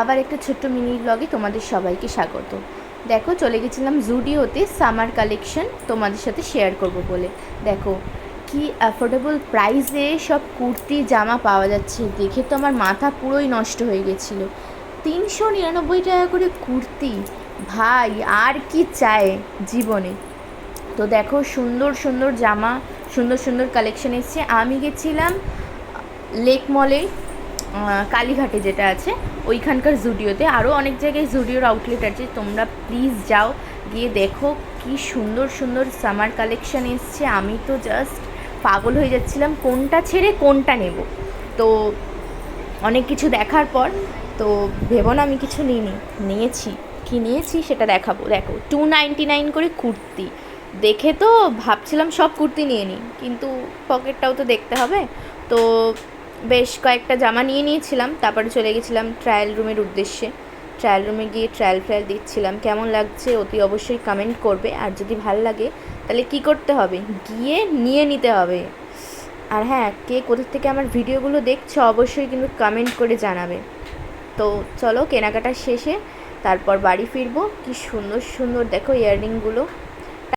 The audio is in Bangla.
আবার একটা ছোট্ট মিনি ব্লগে তোমাদের সবাইকে স্বাগত। দেখো চলে গেছিলাম জুডিওতে সামার কালেকশন তোমাদের সাথে শেয়ার করব বলে। দেখো কি অ্যাফোর্ডেবল প্রাইসে সব কুর্তি জামা পাওয়া যাচ্ছে, দেখে তো আমার মাথা পুরোই নষ্ট হয়ে গেছিলো। 399 টাকা করে কুর্তি, ভাই আর কি চায় জীবনে। তো দেখো সুন্দর সুন্দর জামা, সুন্দর সুন্দর কালেকশন এসছে। আমি গেছিলাম লেক মলে, কালীঘাটে যেটা আছে ওইখানকার জুডিওতে। আরও অনেক জায়গায় জুডিওর আউটলেট আছে, তোমরা প্লিজ যাও, গিয়ে দেখো কি সুন্দর সুন্দর সামার কালেকশান এসছে। আমি তো জাস্ট পাগল হয়ে যাচ্ছিলাম কোনটা ছেড়ে কোনটা নেব। তো অনেক কিছু দেখার পর তো ভেবো না আমি কিছু নিয়েছি। কি নিয়েছি সেটা দেখাবো। দেখো 299 করে কুর্তি, দেখে তো ভাবছিলাম সব কুর্তি নিয়ে নিই, কিন্তু পকেটটাও তো দেখতে হবে। তো বেশ কয়েকটা জামা নিয়ে নিয়েছিলাম, তারপরে চলে গেছিলাম ট্রায়াল রুমের উদ্দেশ্যে। ট্রায়াল রুমে গিয়ে ট্রায়াল দিচ্ছিলাম। কেমন লাগছে অতি অবশ্যই কমেন্ট করবে, আর যদি ভাল লাগে তাহলে কি করতে হবে, গিয়ে নিয়ে নিতে হবে। আর হ্যাঁ, কে কোথা থেকে আমার ভিডিওগুলো দেখছো অবশ্যই কিন্তু কমেন্ট করে জানাবে। তো চলো কেনাকাটা শেষে তারপর বাড়ি ফিরবো। কি সুন্দর সুন্দর দেখো ইয়াররিংগুলো,